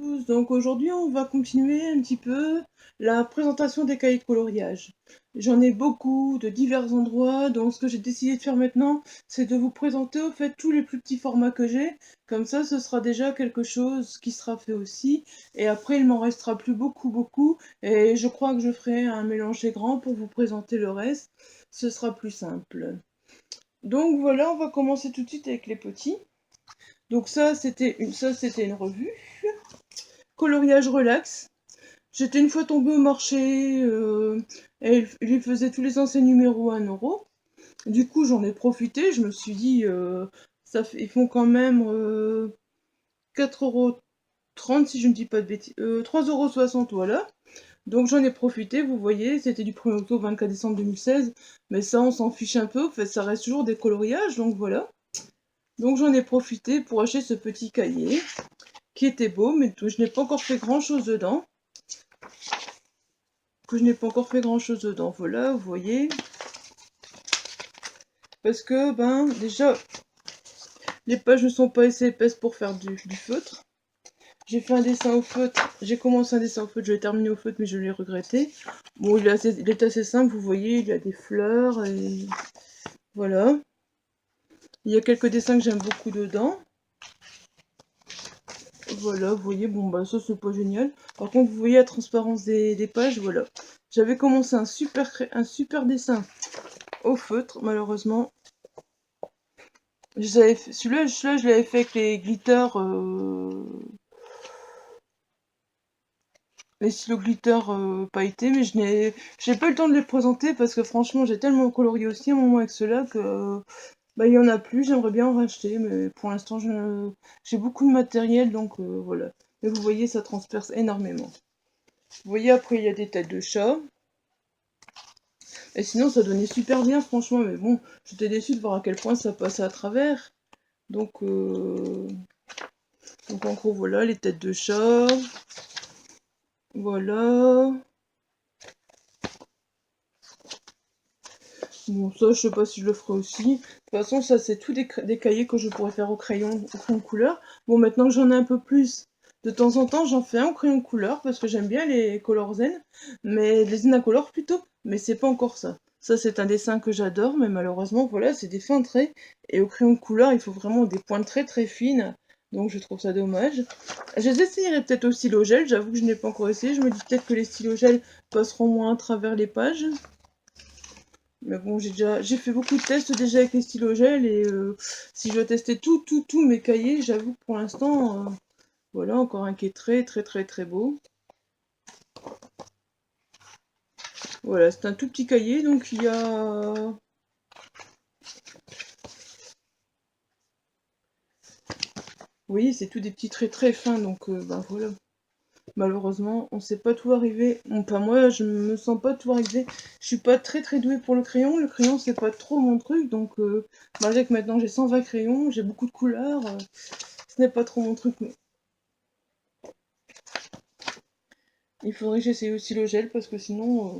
tous, donc aujourd'hui on va continuer un petit peu la présentation des cahiers de coloriage. J'en ai beaucoup de divers endroits, donc ce que j'ai décidé de faire maintenant, c'est de vous présenter au fait tous les plus petits formats que j'ai, comme ça ce sera déjà quelque chose qui sera fait aussi, et après il m'en restera plus beaucoup, et je crois que je ferai un mélange des grands pour vous présenter le reste, ce sera plus simple. Donc voilà, on va commencer tout de suite avec les petits. Donc ça c'était une revue. Coloriage relax. J'étais une fois tombée au marché et ils faisaient tous les anciens numéros à 1 €. Du coup, j'en ai profité. Je me suis dit, ils font quand même 4,30 € si je ne dis pas de bêtises. 3,60 €, voilà. Donc j'en ai profité, vous voyez, c'était du 1er octobre 24 décembre 2016. Mais ça, on s'en fiche un peu. En fait, ça reste toujours des coloriages, donc voilà. Donc j'en ai profité pour acheter ce petit cahier qui était beau, mais je n'ai pas encore fait grand chose dedans. Voilà, vous voyez. Parce que, déjà, les pages ne sont pas assez épaisses pour faire du feutre. J'ai fait un dessin au feutre. J'ai commencé un dessin au feutre, je l'ai terminé au feutre, mais je l'ai regretté. Bon, il est assez simple, vous voyez, il y a des fleurs et voilà. Il y a quelques dessins que j'aime beaucoup dedans. Voilà, vous voyez, bon, ça c'est pas génial. Par contre, vous voyez la transparence des pages, voilà. J'avais commencé un super dessin au feutre, malheureusement. Celui-là, je l'avais fait avec les glitters, les stylos glitter pailletés, mais j'ai pas eu le temps de les présenter parce que franchement, j'ai tellement colorié aussi à un moment avec ceux-là que il y en a plus. J'aimerais bien en racheter, mais pour l'instant, j'ai beaucoup de matériel, donc voilà. Mais vous voyez, ça transperce énormément. Vous voyez, après, il y a des têtes de chat. Et sinon, ça donnait super bien, franchement, mais bon, j'étais déçue de voir à quel point ça passait à travers. Donc en gros, voilà, les têtes de chat. Voilà. Bon, ça, je sais pas si je le ferai aussi. De toute façon, ça, c'est tout des cahiers que je pourrais faire au crayon couleur. Bon, maintenant que j'en ai un peu plus, de temps en temps, j'en fais un au crayon couleur parce que j'aime bien les Color Zen, mais les Zen Color plutôt. Mais c'est pas encore ça. Ça, c'est un dessin que j'adore, mais malheureusement, voilà, c'est des fins de traits. Et au crayon couleur, il faut vraiment des pointes très fines. Donc, je trouve ça dommage. Je les essayerai peut-être au stylo gel. J'avoue que je n'ai pas encore essayé. Je me dis peut-être que les stylos gel passeront moins à travers les pages. Mais bon, j'ai fait beaucoup de tests déjà avec les stylos gel et si je dois tester tous mes cahiers, j'avoue que pour l'instant, voilà, encore un qui est très beau. Voilà, c'est un tout petit cahier, donc il y a... Oui, c'est tout des petits traits très fins, donc voilà. Malheureusement, on sait pas tout arriver. Enfin, moi, je me sens pas tout arriver. Je suis pas très douée pour le crayon. Le crayon, c'est pas trop mon truc, donc malgré que maintenant j'ai 120 crayons, j'ai beaucoup de couleurs, ce n'est pas trop mon truc, mais il faudrait que j'essaye aussi le gel parce que sinon,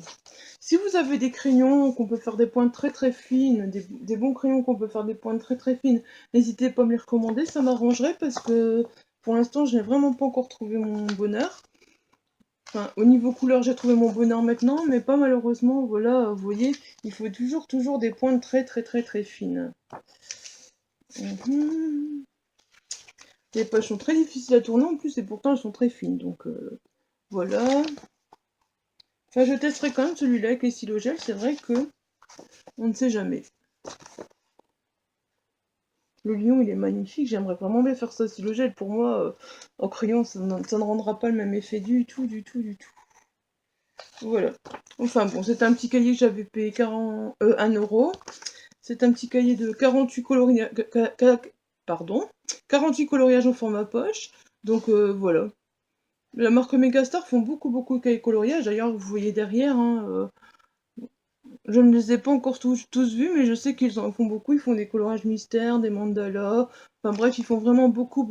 si vous avez des crayons qu'on peut faire des pointes très fines, des bons crayons qu'on peut faire des pointes très fines, n'hésitez pas à me les recommander, ça m'arrangerait parce que pour l'instant, je n'ai vraiment pas encore trouvé mon bonheur. Enfin, au niveau couleur, j'ai trouvé mon bonheur maintenant, mais pas malheureusement, voilà, vous voyez, il faut toujours des pointes très fines. Les pages sont très difficiles à tourner en plus et pourtant elles sont très fines, donc voilà. Enfin, je testerai quand même celui-là avec les stylos gel, c'est vrai que on ne sait jamais. Le lion, il est magnifique, j'aimerais vraiment bien faire ça stylo gel. Pour moi, en crayon, ça ne rendra pas le même effet du tout. Voilà. Enfin bon, c'est un petit cahier que j'avais payé 1 €. C'est un petit cahier de 48 coloriages en format poche. Donc voilà. La marque Megastar font beaucoup de cahiers coloriages. D'ailleurs, vous voyez derrière, hein, je ne les ai pas encore tous vus, mais je sais qu'ils en font beaucoup. Ils font des coloriages mystères, des mandalas. Enfin bref, ils font vraiment beaucoup.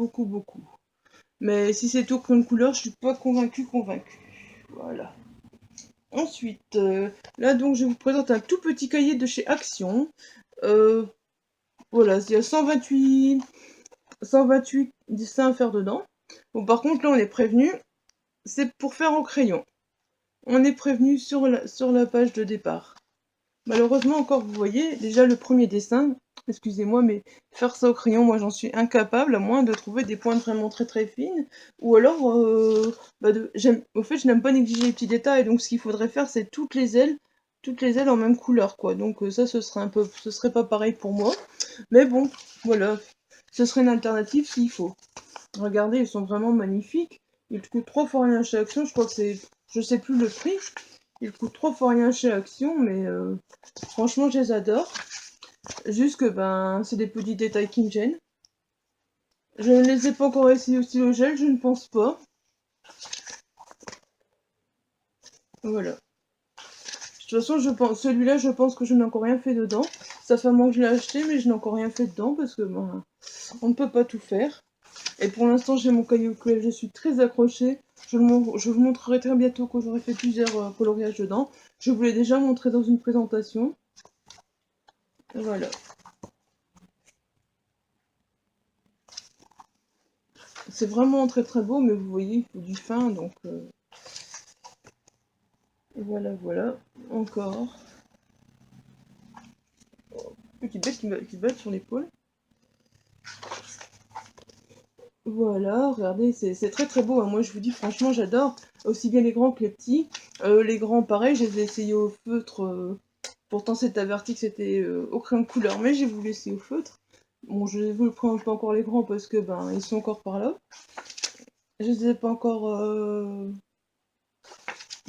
Mais si c'est tout crayon de couleur, je suis pas convaincue. Voilà. Ensuite, là donc je vous présente un tout petit cahier de chez Action. Voilà, il y a 128 dessins à faire dedans. Bon, par contre, là, on est prévenu, c'est pour faire au crayon. On est prévenu sur la page de départ. Malheureusement, encore, vous voyez, déjà le premier dessin, excusez-moi, mais faire ça au crayon, moi, j'en suis incapable, à moins de trouver des pointes vraiment très très fines, ou alors, au fait, je n'aime pas négliger les petits détails, donc ce qu'il faudrait faire, c'est toutes les ailes en même couleur, quoi. Donc ça, ce serait pas pareil pour moi. Mais bon, voilà, ce serait une alternative s'il faut. Regardez, ils sont vraiment magnifiques. Ils coûtent 3 fois rien chez Action. Je crois que c'est... Je sais plus le prix. Ils coûtent 3 fois rien chez Action, mais franchement, je les adore. Juste que, ben, c'est des petits détails qui me gênent. Je ne les ai pas encore essayés au stylo gel, je ne pense pas. Voilà. De toute façon, celui-là, je pense que je n'ai encore rien fait dedans. Ça fait un moment que je l'ai acheté, mais je n'ai encore rien fait dedans parce que, ben, on ne peut pas tout faire. Et pour l'instant, j'ai mon cahier auquel je suis très accrochée. Je vous montrerai très bientôt quand j'aurai fait plusieurs coloriages dedans. Je vous l'ai déjà montré dans une présentation. Voilà. C'est vraiment très très beau, mais vous voyez, il faut du fin, donc voilà, voilà. Encore. Petite bête qui bat sur l'épaule. Voilà, regardez, c'est très très beau, hein. Moi je vous dis franchement j'adore, aussi bien les grands que les petits. Les grands pareil, je les ai essayés au feutre, pourtant c'est averti que c'était au crayon de couleur, mais j'ai voulu essayer au feutre. Bon, je ne vous présente pas encore les grands parce que ben ils sont encore par là. Je ne les ai pas encore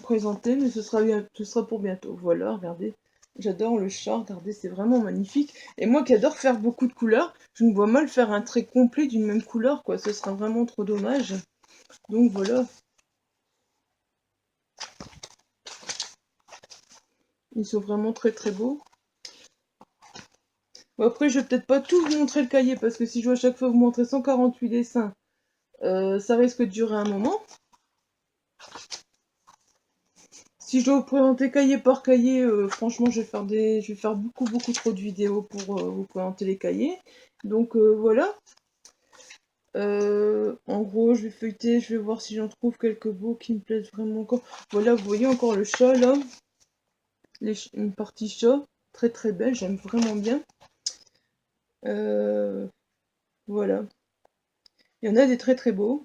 présentés, mais ce sera pour bientôt. Voilà, regardez. J'adore le chat, regardez, c'est vraiment magnifique. Et moi qui adore faire beaucoup de couleurs, je me vois mal faire un trait complet d'une même couleur, quoi. Ce sera vraiment trop dommage. Donc voilà. Ils sont vraiment très très beaux. Bon, après, je vais peut-être pas tout vous montrer le cahier, parce que si je dois à chaque fois vous montrer 148 dessins, ça risque de durer un moment. Si je dois vous présenter cahier par cahier, franchement, je vais faire beaucoup beaucoup trop de vidéos pour vous présenter les cahiers. Donc voilà. En gros, je vais feuilleter, je vais voir si j'en trouve quelques beaux qui me plaisent vraiment encore. Voilà, vous voyez encore le chat là. Une partie chat, très très belle, j'aime vraiment bien. Voilà. Il y en a des très très beaux.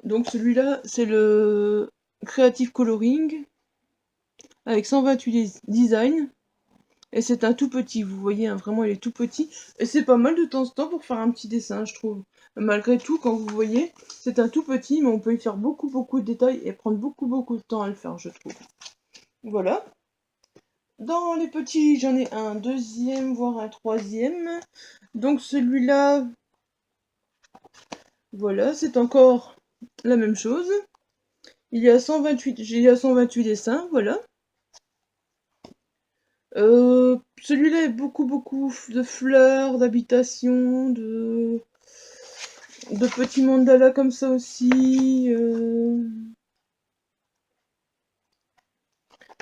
Donc celui-là, c'est le Creative Coloring avec 128 designs. Et c'est un tout petit, vous voyez, hein, vraiment il est tout petit. Et c'est pas mal de temps en temps pour faire un petit dessin, je trouve. Malgré tout, quand vous voyez, c'est un tout petit, mais on peut y faire beaucoup beaucoup de détails et prendre beaucoup beaucoup de temps à le faire, je trouve. Voilà. Dans les petits, j'en ai un deuxième, voire un troisième. Donc celui-là, voilà, c'est encore la même chose. Il y a 128 dessins, voilà. Celui-là est beaucoup beaucoup de fleurs, d'habitations, de petits mandalas comme ça aussi.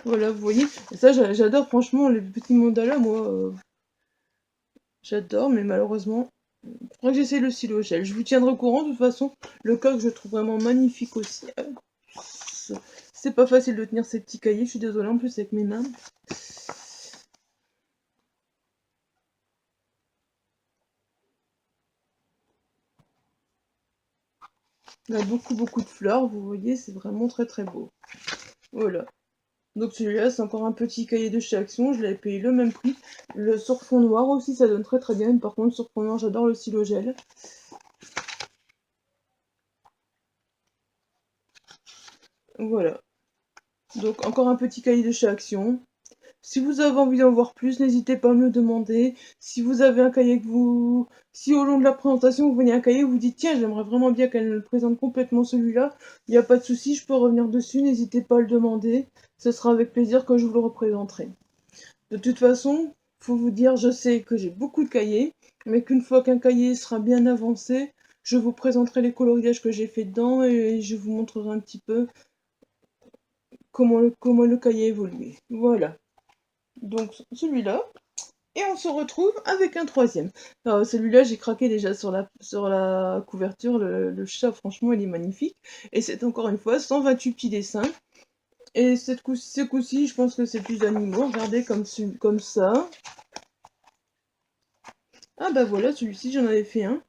Voilà, vous voyez. Et ça, j'adore franchement les petits mandalas, moi. J'adore, mais malheureusement, il faudra que j'essaie le stylo gel. Je vous tiendrai au courant, de toute façon. Le coq, je le trouve vraiment magnifique aussi. C'est pas facile de tenir ces petits cahiers, je suis désolée, en plus avec mes mains. Il y a beaucoup beaucoup de fleurs, vous voyez, c'est vraiment très très beau. Voilà. Donc celui-là, c'est encore un petit cahier de chez Action, je l'avais payé le même prix. Le sur fond noir aussi, ça donne très très bien. Par contre, sur fond noir, j'adore le stylo gel. Voilà. Donc encore un petit cahier de chez Action. Si vous avez envie d'en voir plus, n'hésitez pas à me le demander. Si vous avez un cahier que vous... Si au long de la présentation, vous voyez un cahier, vous dites, tiens, j'aimerais vraiment bien qu'elle me présente complètement celui-là, il n'y a pas de souci, je peux revenir dessus, n'hésitez pas à le demander. Ce sera avec plaisir que je vous le représenterai. De toute façon, faut vous dire, je sais que j'ai beaucoup de cahiers, mais qu'une fois qu'un cahier sera bien avancé, je vous présenterai les coloriages que j'ai fait dedans et je vous montrerai un petit peu comment le cahier évolue. Voilà. Donc celui-là. Et on se retrouve avec un troisième. Alors, celui-là, j'ai craqué déjà sur la couverture. Le chat, franchement, il est magnifique. Et c'est encore une fois 128 petits dessins. Et ce coup-ci, je pense que c'est plus animaux. Regardez comme ça. Ah bah voilà, celui-ci, j'en avais fait un.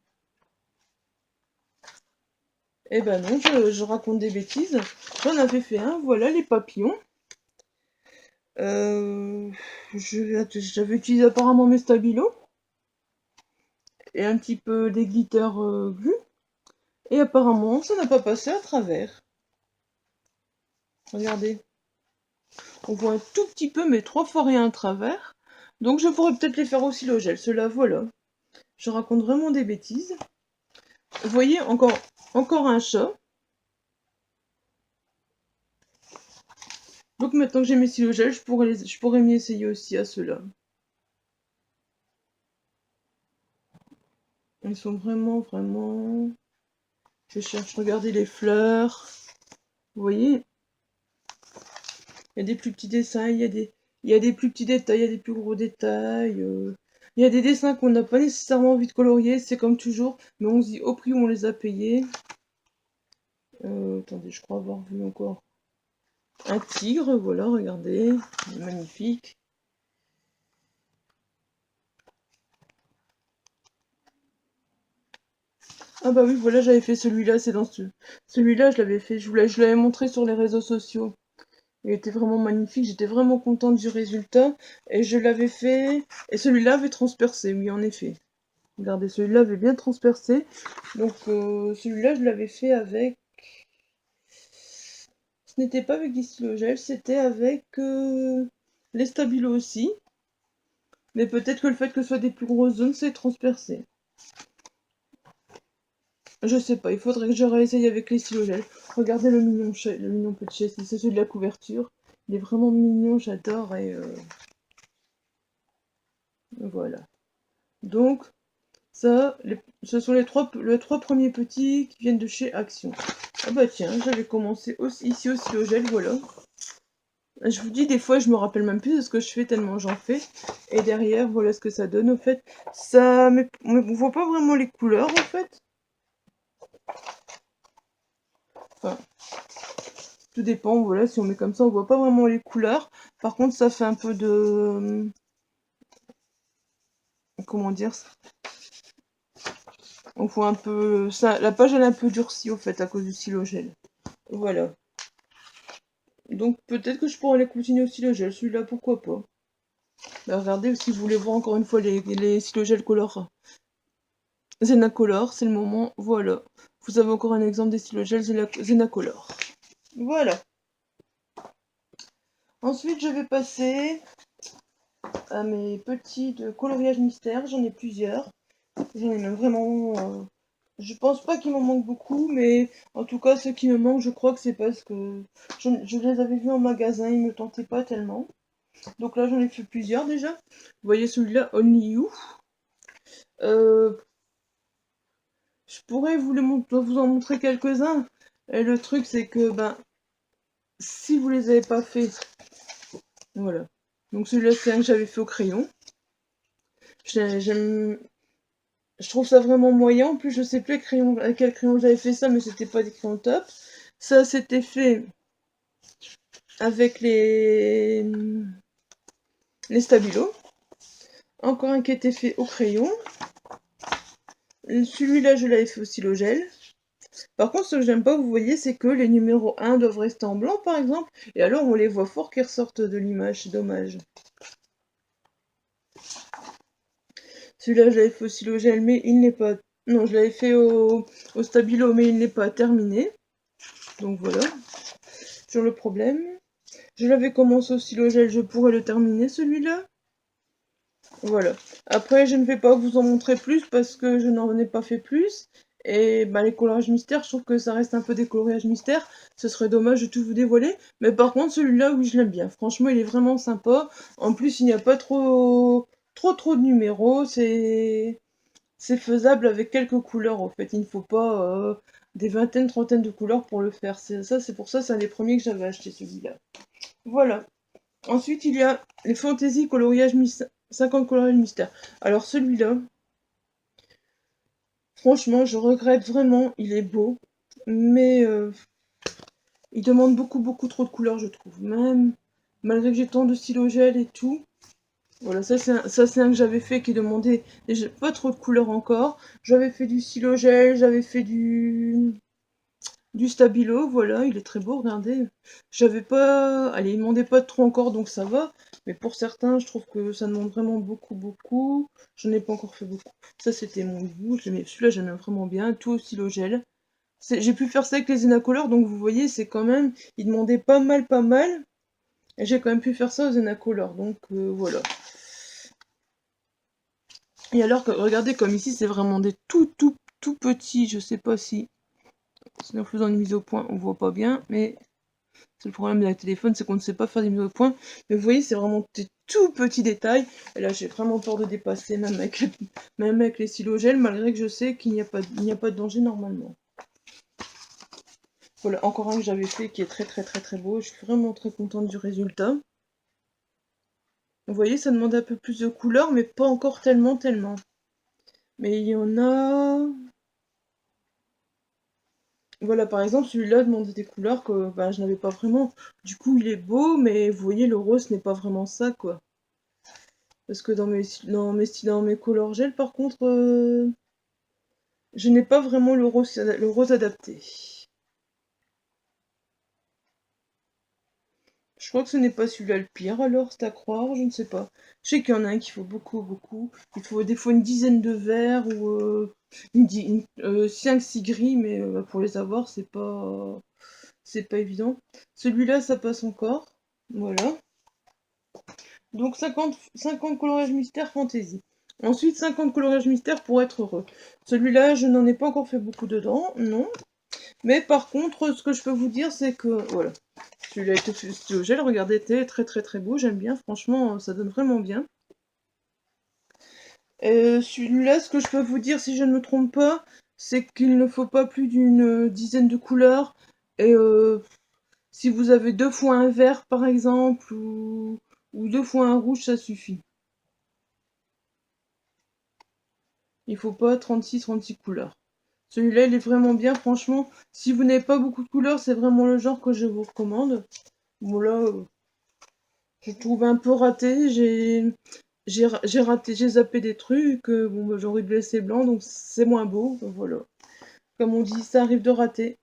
Eh ben non, je raconte des bêtises. J'en avais fait un. Voilà les papillons. Euh, J'avais utilisé apparemment mes stabilos. Et un petit peu des glitters glue. Et apparemment, ça n'a pas passé à travers. Regardez. On voit un tout petit peu, mais 3 fois rien à travers. Donc je pourrais peut-être les faire aussi au gel. Ceux-là, voilà. Je raconte vraiment des bêtises. Vous voyez, encore un chat. Donc maintenant que j'ai mes stylos gel, je pourrais m'y essayer aussi à ceux-là. Ils sont vraiment... Je cherche, regardez les fleurs. Vous voyez, il y a des plus petits dessins, il y a des plus petits détails, il y a des plus gros détails. Il y a des dessins qu'on n'a pas nécessairement envie de colorier, c'est comme toujours, mais on se dit au prix où on les a payés. Attendez, je crois avoir vu encore un tigre, voilà, regardez, magnifique. Ah bah oui, voilà, j'avais fait celui-là, c'est dans celui-là, je l'avais fait, je l'avais montré sur les réseaux sociaux. Il était vraiment magnifique, j'étais vraiment contente du résultat, et je l'avais fait, et celui-là avait transpercé, oui, en effet. Regardez, celui-là avait bien transpercé, donc celui-là, je l'avais fait avec... Ce n'était pas avec des stylos gel, c'était avec les stabilos aussi. Mais peut-être que le fait que ce soit des plus grosses zones, c'est transpercé. Je sais pas, il faudrait que je réessaye avec les stylos gel. Regardez le mignon petit chat, c'est celui de la couverture. Il est vraiment mignon, j'adore. Et voilà. Donc, ça, ce sont les trois premiers petits qui viennent de chez Action. Ah bah tiens, j'avais commencé aussi, ici au stylo gel, voilà. Je vous dis, des fois, je me rappelle même plus de ce que je fais tellement j'en fais. Et derrière, voilà ce que ça donne, au fait. Mais on voit pas vraiment les couleurs, en fait. Enfin, tout dépend, voilà, si on met comme ça, on voit pas vraiment les couleurs. Par contre, ça fait un peu de... Comment dire ça? On voit un peu... Ça, la page, elle est un peu durcie, au fait, à cause du stylo gel. Voilà. Donc, peut-être que je pourrais aller continuer au stylo gel. Celui-là, pourquoi pas. Bah, regardez, si vous voulez voir encore une fois les stylo gel color Zenacolor, c'est le moment. Voilà. Vous avez encore un exemple des stylos gel Zenacolor. Voilà. Ensuite, je vais passer à mes petits de coloriage mystère. J'en ai plusieurs. J'en ai même vraiment... je pense pas qu'il m'en manque beaucoup, mais en tout cas, ceux qui me manquent, je crois que c'est parce que je les avais vus en magasin, ils me tentaient pas tellement. Donc là, j'en ai fait plusieurs déjà. Vous voyez celui-là, Only You. Euh, je pourrais vous en montrer quelques-uns. Et le truc, c'est que ben, si vous les avez pas fait, voilà. Donc celui-là, c'est un que j'avais fait au crayon. Je trouve ça vraiment moyen. En plus, je sais plus à quel crayon j'avais fait ça, mais c'était pas des crayons top. Ça, c'était fait avec les stabilos. Encore un qui était fait au crayon. Celui-là, je l'avais fait au stylo gel. Par contre, ce que j'aime pas, vous voyez, c'est que les numéros 1 doivent rester en blanc, par exemple. Et alors, on les voit fort qu'ils ressortent de l'image. C'est dommage. Celui-là, je l'avais fait au stylo gel, mais il n'est pas... Non, je l'avais fait au stabilo, mais il n'est pas terminé. Donc voilà, sur le problème. Je l'avais commencé au stylo gel, je pourrais le terminer, celui-là. Voilà. Après, je ne vais pas vous en montrer plus parce que je n'en ai pas fait plus. Et bah, les coloriages mystères, je trouve que ça reste un peu des coloriages mystères. Ce serait dommage de tout vous dévoiler. Mais par contre, celui-là, oui, je l'aime bien. Franchement, il est vraiment sympa. En plus, il n'y a pas trop de numéros. C'est faisable avec quelques couleurs, en fait. Il ne faut pas des vingtaines, trentaines de couleurs pour le faire. C'est pour ça, c'est un des premiers que j'avais acheté, celui-là. Voilà. Ensuite, il y a les fantaisies coloriage 50 coloriages mystère. Alors celui-là, franchement, je regrette vraiment, il est beau, mais il demande beaucoup trop de couleurs, je trouve. Même, malgré que j'ai tant de stylo gel et tout. Voilà, ça c'est un que j'avais fait qui demandait déjà pas trop de couleurs encore. J'avais fait du stylo gel, j'avais fait du stabilo, voilà, il est très beau, regardez. J'avais pas... Allez, il demandait pas trop encore, donc ça va. Mais pour certains, je trouve que ça demande vraiment beaucoup. J'en ai pas encore fait beaucoup. Ça, c'était mon goût. Celui-là, j'aime vraiment bien. Tout au stylo gel. J'ai pu faire ça avec les Enacolor, donc vous voyez, c'est quand même... Il demandait pas mal. Et j'ai quand même pu faire ça aux Enacolor, donc voilà. Et alors que, regardez, comme ici, c'est vraiment des tout petits. Je sais pas si... En faisant une mise au point, on voit pas bien, mais... C'est le problème avec le téléphone, c'est qu'on ne sait pas faire des mises au point. Mais vous voyez, c'est vraiment des tout petits détails. Et là, j'ai vraiment peur de dépasser, même avec les stylos gel, malgré que je sais qu'il n'y a pas de danger normalement. Voilà, encore un que j'avais fait qui est très beau. Je suis vraiment très contente du résultat. Vous voyez, ça demande un peu plus de couleurs, mais pas encore tellement. Mais il y en a... Voilà, par exemple, celui-là demandait des couleurs que bah, je n'avais pas vraiment. Du coup, il est beau, mais vous voyez, le rose n'est pas vraiment ça, quoi. Parce que dans mes color gel, par contre, je n'ai pas vraiment le rose adapté. Je crois que ce n'est pas celui-là le pire, alors, c'est à croire, je ne sais pas. Je sais qu'il y en a un qu'il faut beaucoup. Il faut des fois une dizaine de verres ou 5-6 gris, mais pour les avoir, c'est pas évident. Celui-là, ça passe encore. Voilà. Donc 50 coloriages mystère fantasy. Ensuite 50 coloriages mystère pour être heureux. Celui-là, je n'en ai pas encore fait beaucoup dedans, non. Mais par contre, ce que je peux vous dire, c'est que voilà. Celui-là est stylo gel, regardez, était très beau, j'aime bien, franchement, ça donne vraiment bien. Celui-là, ce que je peux vous dire, si je ne me trompe pas, c'est qu'il ne faut pas plus d'une dizaine de couleurs. Et si vous avez 2 fois un vert, par exemple, ou 2 fois un rouge, ça suffit. Il faut pas 36 couleurs. Celui-là, il est vraiment bien, franchement. Si vous n'avez pas beaucoup de couleurs, c'est vraiment le genre que je vous recommande. Bon là, je trouve un peu raté. J'ai zappé des trucs. Bon, bah, j'aurais dû laisser blanc, donc c'est moins beau. Voilà. Comme on dit, ça arrive de rater.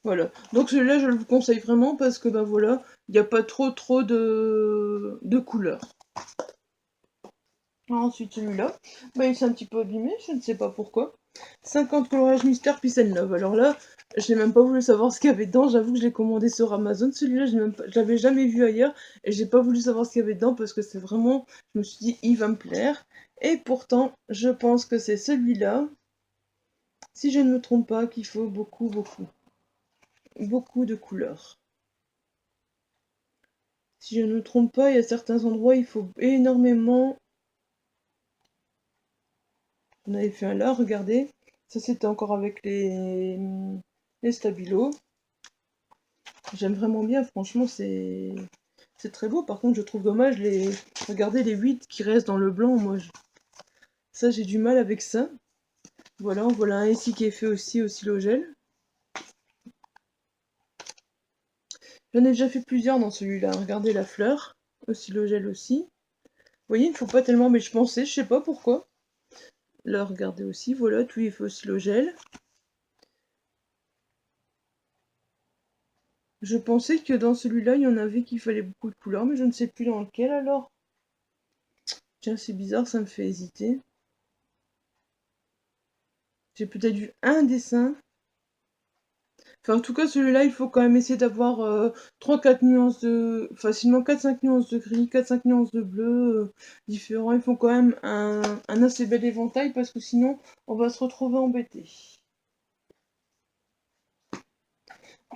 Voilà. Donc celui-là, je le vous conseille vraiment parce que, bah voilà, il n'y a pas trop de couleurs. Ensuite, celui-là, bah, il s'est un petit peu abîmé, je ne sais pas pourquoi. 50 coloriages mystère Peace and Love. Alors là, je n'ai même pas voulu savoir ce qu'il y avait dedans. J'avoue que je l'ai commandé sur Amazon. Celui-là, je l'avais jamais vu ailleurs. Et j'ai pas voulu savoir ce qu'il y avait dedans parce que c'est vraiment... Je me suis dit, il va me plaire. Et pourtant, je pense que c'est celui-là, si je ne me trompe pas, qu'il faut beaucoup de couleurs. Si je ne me trompe pas, il y a certains endroits, il faut énormément... On avait fait un là, regardez. Ça, c'était encore avec les stabilos. J'aime vraiment bien, franchement, c'est très beau. Par contre, je trouve dommage regardez les 8 qui restent dans le blanc. Ça, j'ai du mal avec ça. Voilà, voilà un ici qui est fait aussi au silogel. J'en ai déjà fait plusieurs dans celui-là. Regardez la fleur, au silogel aussi. Vous voyez, il ne faut pas tellement, mais je pensais, je sais pas pourquoi. Là, regardez aussi, voilà, tout est fait au silogel. Je pensais que dans celui-là, il y en avait qu'il fallait beaucoup de couleurs, mais je ne sais plus dans lequel alors. Tiens, c'est bizarre, ça me fait hésiter. J'ai peut-être vu un dessin. Enfin, en tout cas, celui-là, il faut quand même essayer d'avoir 3-4 nuances facilement 4-5 nuances de gris, 4-5 nuances de bleu différents. Il faut quand même un assez bel éventail parce que sinon, on va se retrouver embêté.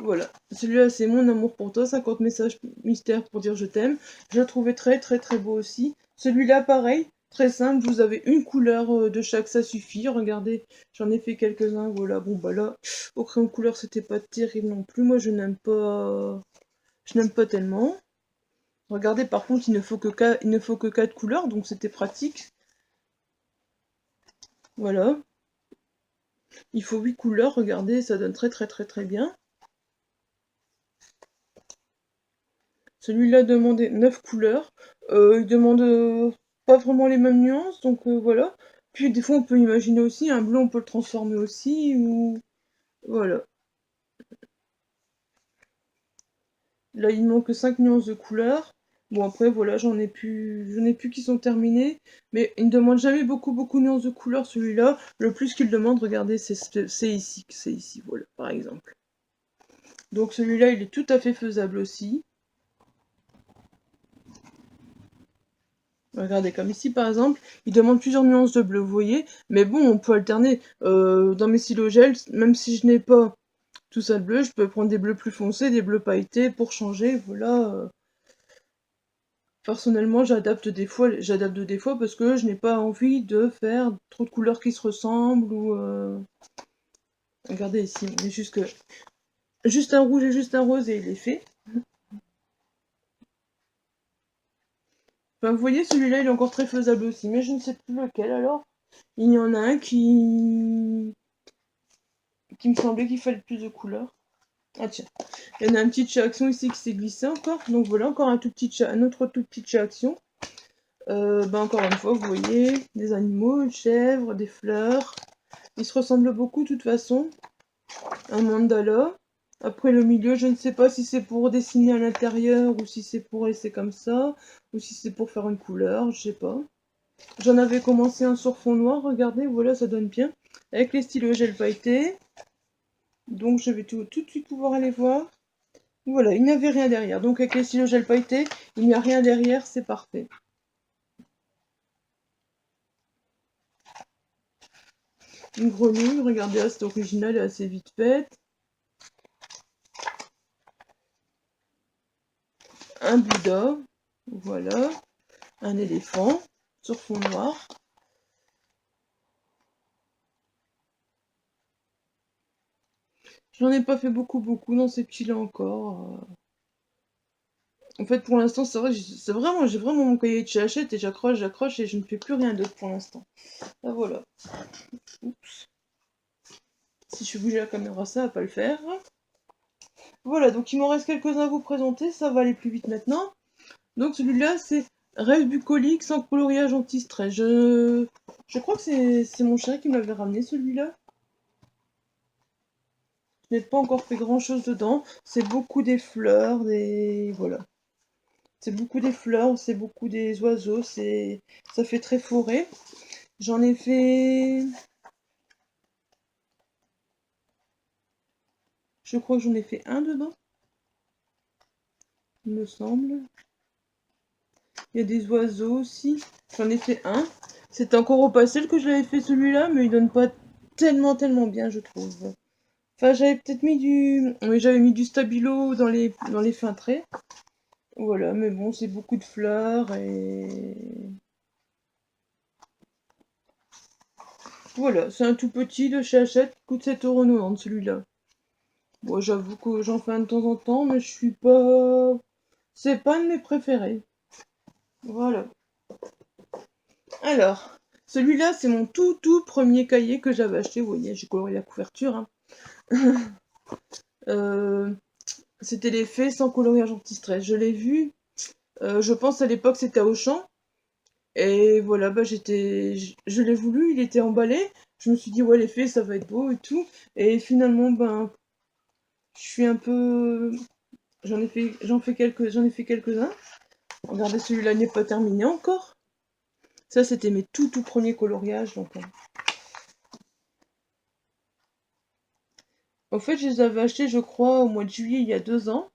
Voilà, celui-là c'est mon amour pour toi, 50 messages mystères pour dire je t'aime. Je le trouvais très beau aussi. Celui-là pareil, très simple, vous avez une couleur de chaque, ça suffit. Regardez, j'en ai fait quelques-uns, voilà. Bon bah là, au crayon de couleur c'était pas terrible non plus, moi je n'aime pas tellement. Regardez, par contre, il ne faut que 4 couleurs, donc c'était pratique. Voilà. Il faut 8 couleurs, regardez, ça donne très très très très bien. Celui-là demandait 9 couleurs. Il demande pas vraiment les mêmes nuances, donc voilà. Puis des fois on peut imaginer aussi, un bleu on peut le transformer aussi, ou voilà. Là il manque 5 nuances de couleurs. Bon après voilà, j'en ai plus qui sont terminés. Mais il ne demande jamais beaucoup beaucoup de nuances de couleurs celui-là. Le plus qu'il demande, regardez, c'est ici, voilà, par exemple. Donc celui-là il est tout à fait faisable aussi. Regardez, comme ici par exemple, il demande plusieurs nuances de bleu, vous voyez. Mais bon, on peut alterner. Dans mes stylos gel, même si je n'ai pas tout ça de bleu, je peux prendre des bleus plus foncés, des bleus pailletés pour changer, voilà. Personnellement, j'adapte des fois parce que je n'ai pas envie de faire trop de couleurs qui se ressemblent ou... Regardez ici, on est juste un rouge et juste un rose et il est fait. Enfin, vous voyez, celui-là, il est encore très faisable aussi, mais je ne sais plus lequel alors. Il y en a un qui me semblait qu'il fallait plus de couleurs. Ah tiens, il y en a un petit chat action ici qui s'est glissé encore. Donc voilà, encore un autre tout petit chat action. Encore une fois, vous voyez, des animaux, une chèvre, des fleurs. Ils se ressemblent beaucoup de toute façon. Un mandala. Après le milieu, je ne sais pas si c'est pour dessiner à l'intérieur ou si c'est pour laisser comme ça, ou si c'est pour faire une couleur, je sais pas. J'en avais commencé un sur fond noir, regardez, voilà, ça donne bien. Avec les stylos gel pailleté. Donc je vais tout de suite pouvoir aller voir. Voilà, il n'y avait rien derrière. Donc avec les stylos gel pailleté, il n'y a rien derrière, c'est parfait. Une grenouille, regardez, c'est original et assez vite faite. Un Bouddha, voilà. Un éléphant sur fond noir. J'en ai pas fait beaucoup dans ces petits-là encore. En fait, pour l'instant, c'est vrai, j'ai vraiment mon cahier de chachette et j'accroche et je ne fais plus rien d'autre pour l'instant. Ah voilà. Oups. Si je bouge la caméra, ça va pas le faire. Voilà, donc il m'en reste quelques-uns à vous présenter, ça va aller plus vite maintenant. Donc celui-là, c'est Rêve bucolique sans coloriage anti-stress. Je crois que c'est mon chéri qui m'avait ramené celui-là. Je n'ai pas encore fait grand-chose dedans. C'est beaucoup des fleurs, des... Voilà. C'est beaucoup des fleurs, c'est beaucoup des oiseaux, ça fait très forêt. J'en ai fait... Je crois que j'en ai fait un dedans, il me semble. Il y a des oiseaux aussi. J'en ai fait un. C'était encore au pastel que je l'avais fait celui-là, mais il donne pas tellement bien, je trouve. Enfin, j'avais peut-être mis du... Oui, j'avais mis du stabilo dans les fins traits. Voilà, mais bon, c'est beaucoup de fleurs et... Voilà, c'est un tout petit de chez Hachette, coûte 7,90€ celui-là. Bon, j'avoue que j'en fais un de temps en temps, mais je suis pas... C'est pas un de mes préférés. Voilà. Alors, celui-là, c'est mon tout premier cahier que j'avais acheté. Vous voyez, j'ai coloré la couverture. Hein. C'était les faits sans coloriage anti-stress. Je l'ai vu. Je pense à l'époque, c'était à Auchan. Et voilà, je l'ai voulu, il était emballé. Je me suis dit, ouais, les faits, ça va être beau et tout. Et finalement, je suis un peu... J'en ai fait quelques-uns. Regardez, celui-là n'est pas terminé encore. Ça, c'était mes tout premiers coloriages. Donc, en fait, je les avais achetés, je crois, au mois de juillet, il y a 2 ans.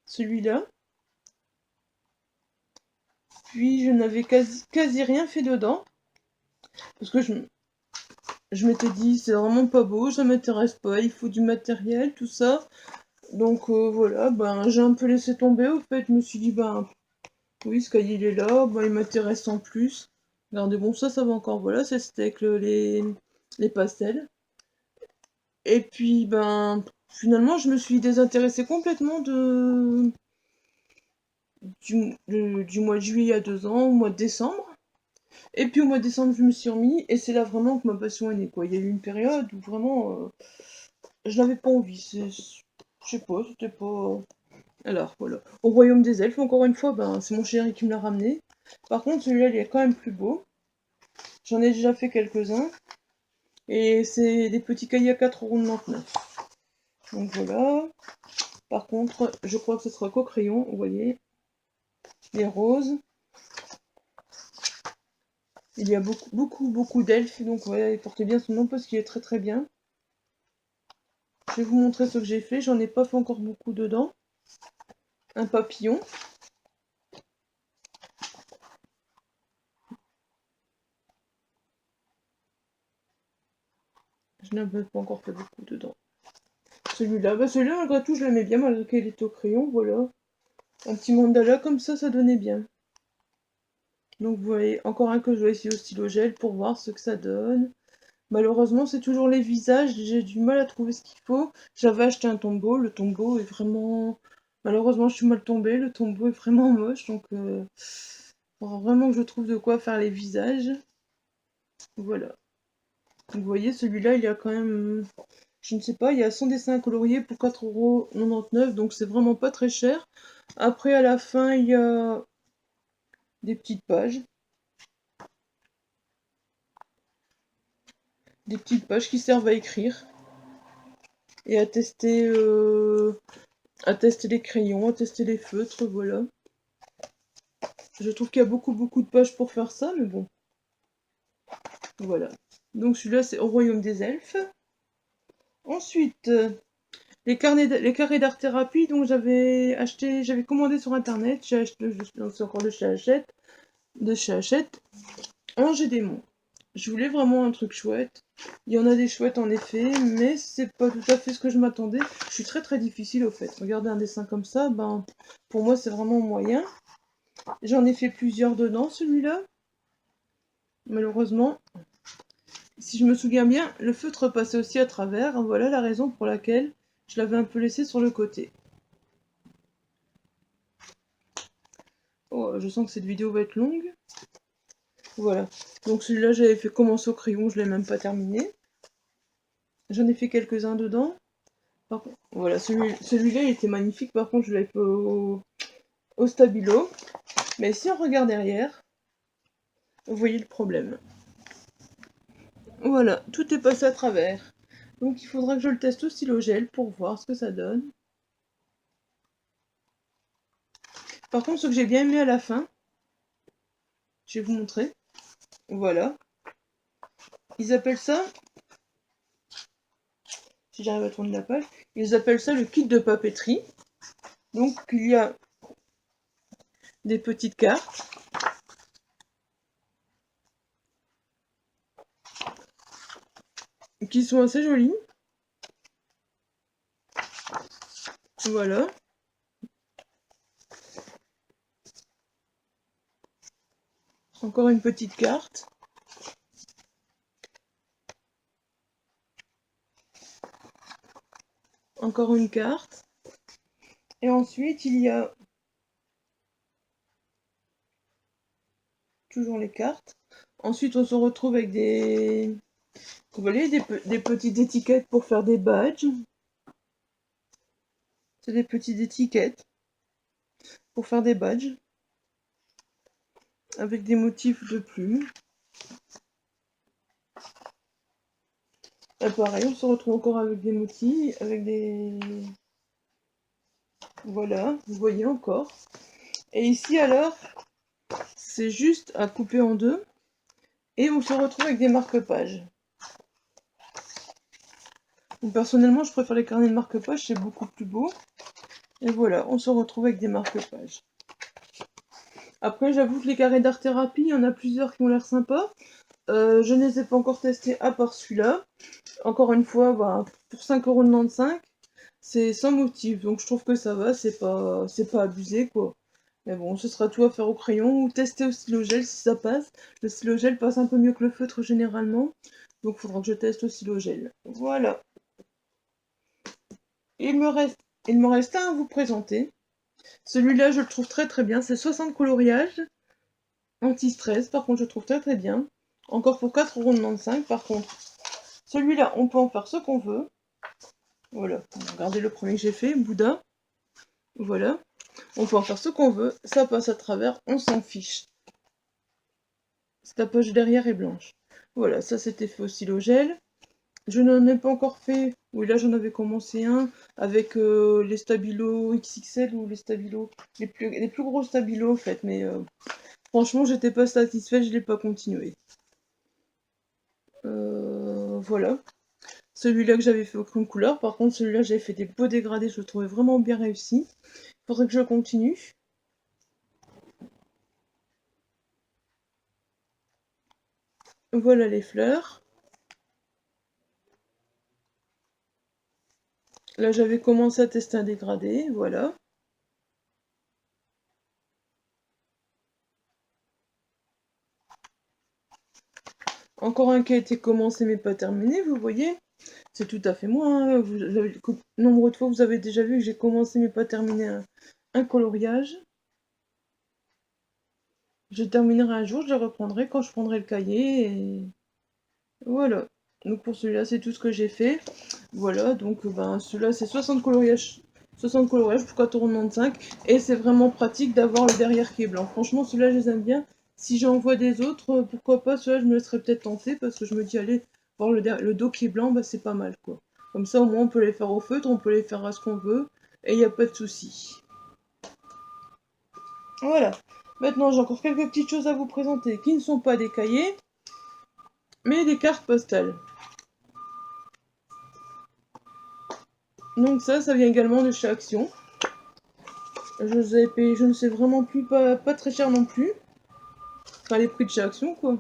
Celui-là. Puis, je n'avais quasi rien fait dedans. Parce que je m'étais dit, c'est vraiment pas beau, ça m'intéresse pas, il faut du matériel, tout ça. Donc, voilà, j'ai un peu laissé tomber. Au fait, je me suis dit, oui, ce cahier, il est là, il m'intéresse en plus. Regardez, bon, ça va encore, voilà, ça c'était avec les pastels. Et puis, finalement, je me suis désintéressée complètement du mois de juillet à 2 ans, au mois de décembre. Et puis au mois de décembre, je me suis remis, et c'est là vraiment que ma passion est née, quoi. Il y a eu une période où vraiment, je n'avais pas envie. Je sais pas, c'était pas... Alors, voilà. Au Royaume des Elfes, encore une fois, ben, c'est mon chéri qui me l'a ramené. Par contre, celui-là, il est quand même plus beau. J'en ai déjà fait quelques-uns. Et c'est des petits cahiers à 4,99 €. Donc voilà. Par contre, je crois que ce sera qu'au crayon, vous voyez. Les roses. Il y a beaucoup d'elfes, donc voilà, il porte bien son nom parce qu'il est très très bien. Je vais vous montrer ce que j'ai fait, j'en ai pas fait encore beaucoup dedans. Un papillon. Je n'avais pas encore fait beaucoup dedans. Celui-là, bah celui-là malgré tout je l'aimais bien malgré qu'il était au crayon, voilà. Un petit mandala comme ça donnait bien. Donc vous voyez, encore un que je vais essayer au stylo gel pour voir ce que ça donne. Malheureusement c'est toujours les visages, j'ai du mal à trouver ce qu'il faut. J'avais acheté un tombeau, le tombeau est vraiment... Malheureusement je suis mal tombée, le tombeau est vraiment moche, donc faudra vraiment que je trouve de quoi faire les visages. Voilà. Donc, vous voyez, celui-là, il y a quand même, je ne sais pas, il y a 100 dessins coloriés pour 4,99 €, donc c'est vraiment pas très cher. Après, à la fin, il y a des petites pages. Des petites pages qui servent à écrire et à tester les crayons, à tester les feutres, voilà. Je trouve qu'il y a beaucoup de pages pour faire ça, mais bon. Voilà. Donc celui-là, c'est au Royaume des Elfes. Ensuite, les carrés d'art-thérapie, donc j'avais commandé sur internet, j'ai acheté, c'est encore de chez Hachette, Ange et Démon. Je voulais vraiment un truc chouette. Il y en a des chouettes en effet, mais c'est pas tout à fait ce que je m'attendais. Je suis très difficile au fait. Regarder un dessin comme ça, ben pour moi c'est vraiment moyen. J'en ai fait plusieurs dedans celui-là. Malheureusement, si je me souviens bien, le feutre passait aussi à travers. Voilà la raison pour laquelle je l'avais un peu laissé sur le côté. Oh, je sens que cette vidéo va être longue. Voilà. Donc celui-là, j'avais fait commencer au crayon, je l'ai même pas terminé. J'en ai fait quelques-uns dedans. Par contre, voilà, celui-là, il était magnifique. Par contre, je l'avais fait au stabilo. Mais si on regarde derrière, vous voyez le problème. Voilà, tout est passé à travers. Donc il faudra que je le teste au stylo gel pour voir ce que ça donne. Par contre, ce que j'ai bien aimé à la fin, je vais vous montrer. Voilà. Ils appellent ça, si j'arrive à tourner la page, ils appellent ça le kit de papeterie. Donc il y a des petites cartes. Qui sont assez jolies. Voilà. Encore une petite carte. Encore une carte. Et ensuite, il y a toujours les cartes. Ensuite, on se retrouve avec des... Vous voyez, des petites étiquettes pour faire des badges. C'est des petites étiquettes pour faire des badges. Avec des motifs de plumes. Et pareil, on se retrouve encore avec des motifs, avec des... Voilà, vous voyez encore. Et ici alors, c'est juste à couper en deux. Et on se retrouve avec des marque-pages. Personnellement, je préfère les carnets de marque-pages, c'est beaucoup plus beau. Et voilà, on se retrouve avec des marque-pages. Après, j'avoue que les carrés d'art-thérapie, il y en a plusieurs qui ont l'air sympas. Je ne les ai pas encore testés à part celui-là. Encore une fois, bah, pour 5,95 €, c'est sans motif. Donc je trouve que ça va, c'est pas abusé quoi. Mais bon, ce sera tout à faire au crayon ou tester au stylo gel si ça passe. Le stylo gel passe un peu mieux que le feutre généralement. Donc il faudra que je teste au stylo gel. Voilà. Il me reste un à vous présenter. Celui-là, je le trouve très très bien. C'est 60 coloriages. Anti-stress, par contre, je trouve très très bien. Encore pour 4,95 €. Par contre, celui-là, on peut en faire ce qu'on veut. Voilà. Regardez le premier que j'ai fait, Bouddha. Voilà. On peut en faire ce qu'on veut. Ça passe à travers, on s'en fiche. La poche derrière est blanche. Voilà, ça c'était fait au stylo gel. Je n'en ai pas encore fait. Oui, là j'en avais commencé un avec les stabilos XXL ou les stabilos, les plus gros stabilos en fait. Mais franchement, j'étais pas satisfaite, je l'ai pas continué. Voilà. Celui-là que j'avais fait aucune couleur. Par contre, celui-là, j'avais fait des beaux dégradés. Je le trouvais vraiment bien réussi. Faudrait que je continue. Voilà les fleurs. Là, j'avais commencé à tester un dégradé. Voilà. Encore un qui a été commencé mais pas terminé, vous voyez. C'est tout à fait moi. Hein. Nombre de fois, vous avez déjà vu que j'ai commencé mais pas terminé un coloriage. Je terminerai un jour, je le reprendrai quand je prendrai le cahier. Et voilà. Donc pour celui-là, c'est tout ce que j'ai fait. Voilà, donc ben celui-là, c'est 60 coloriages. 60 coloriages pour 4,95 €. Et c'est vraiment pratique d'avoir le derrière qui est blanc. Franchement, ceux-là, je les aime bien. Si j'en vois des autres, pourquoi pas, ceux-là, je me laisserais peut-être tenter. Parce que je me dis, allez, voir le dos qui est blanc, bah, c'est pas mal, quoi. Comme ça, au moins, on peut les faire au feutre, on peut les faire à ce qu'on veut. Et il n'y a pas de souci. Voilà. Maintenant, j'ai encore quelques petites choses à vous présenter qui ne sont pas des cahiers, mais des cartes postales. Donc ça vient également de chez Action. Je les avais payés, je ne sais vraiment plus, pas très cher non plus. Enfin, les prix de chez Action, quoi. Vous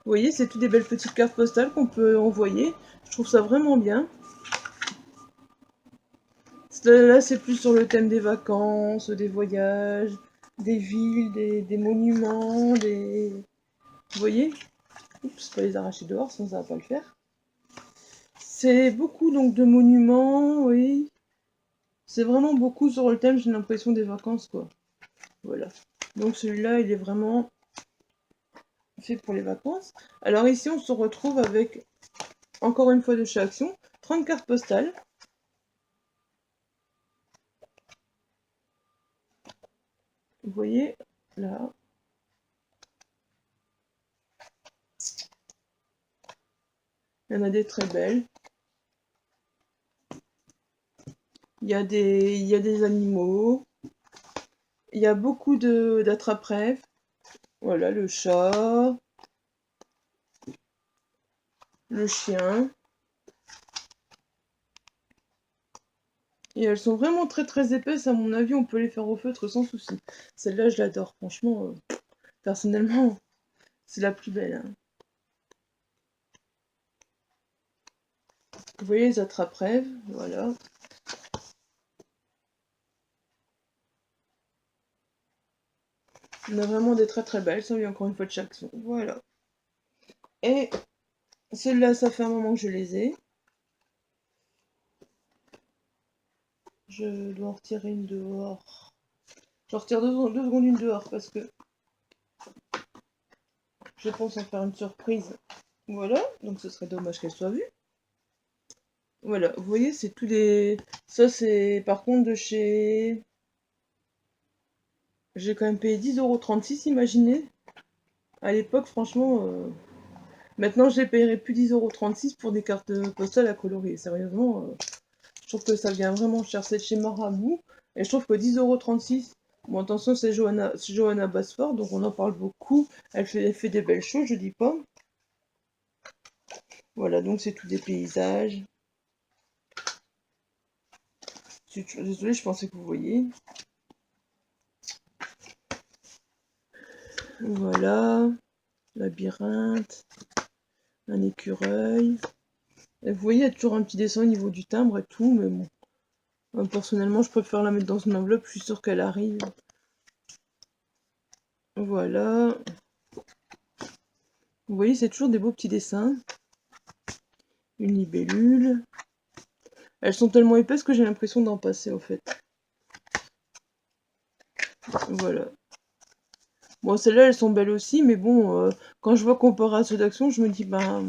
voyez, c'est toutes des belles petites cartes postales qu'on peut envoyer. Je trouve ça vraiment bien. Là, c'est plus sur le thème des vacances, des voyages, des villes, des monuments, des... Vous voyez? Oups, pas les arracher dehors, sinon ça va pas le faire. C'est beaucoup donc de monuments, oui. C'est vraiment beaucoup sur le thème, j'ai l'impression, des vacances, quoi. Voilà. Donc celui-là, il est vraiment fait pour les vacances. Alors ici, on se retrouve avec, encore une fois de chez Action, 30 cartes postales. Vous voyez, là. Il y en a des très belles. Il y a des animaux. Il y a beaucoup d'attrape-rêves. Voilà, le chat, le chien. Et elles sont vraiment très très épaisses, à mon avis, on peut les faire au feutre sans souci. Celle-là, je l'adore, franchement, personnellement, c'est la plus belle. Hein. Vous voyez les attrape-rêves, voilà. On a vraiment des très très belles, ça vient encore une fois de chaque son. Voilà. Et celles-là, ça fait un moment que je les ai. Je dois en retirer une dehors. J'en retire deux secondes une dehors parce que je pense en faire une surprise. Voilà, donc ce serait dommage qu'elle soit vue. Voilà, vous voyez, c'est tous les... Ça, c'est par contre de chez... J'ai quand même payé 10,36 €, imaginez. À l'époque, franchement... Maintenant, je les payerai plus 10,36 € pour des cartes postales à colorier. Sérieusement, je trouve que ça vient vraiment cher. C'est de chez Marabout. Et je trouve que 10,36 €... Bon, attention, c'est Johanna Basford, donc on en parle beaucoup. Elle fait des belles choses, je dis pas. Voilà, donc c'est tout des paysages. Désolée, je pensais que vous voyez. Voilà, labyrinthe, un écureuil. Et vous voyez, il y a toujours un petit dessin au niveau du timbre et tout, mais bon. Personnellement, je préfère la mettre dans une enveloppe, je suis sûre qu'elle arrive. Voilà. Vous voyez, c'est toujours des beaux petits dessins. Une libellule. Elles sont tellement épaisses que j'ai l'impression d'en passer, au fait. Voilà. Bon, celles-là, elles sont belles aussi, mais bon, quand je vois comparé à ceux d'Action, je me dis, ben,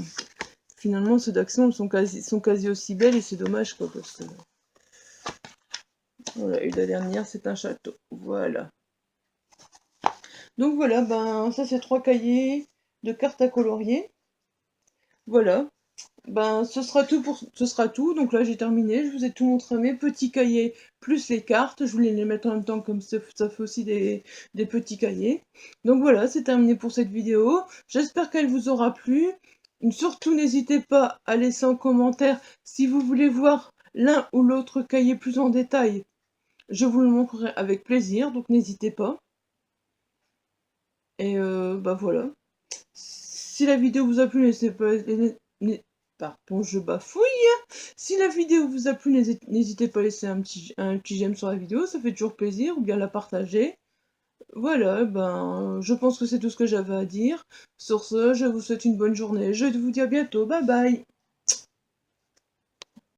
finalement, ceux d'Action sont quasi aussi belles, et c'est dommage, quoi, parce que... Voilà, et la dernière, c'est un château. Voilà. Donc voilà, ben, ça, c'est 3 cahiers de cartes à colorier. Voilà. Ben, ce sera tout. Donc là, j'ai terminé. Je vous ai tout montré, mes petits cahiers, plus les cartes. Je voulais les mettre en même temps, comme ça fait aussi des petits cahiers. Donc voilà, c'est terminé pour cette vidéo. J'espère qu'elle vous aura plu. Surtout, n'hésitez pas à laisser en commentaire si vous voulez voir l'un ou l'autre cahier plus en détail. Je vous le montrerai avec plaisir, donc n'hésitez pas. Et bah voilà. Si la vidéo vous a plu, n'hésitez pas... Pardon, je bafouille. Si la vidéo vous a plu, n'hésitez pas à laisser un petit j'aime sur la vidéo, ça fait toujours plaisir, ou bien la partager. Voilà, ben, je pense que c'est tout ce que j'avais à dire. Sur ce, je vous souhaite une bonne journée. Je vous dis à bientôt. Bye bye.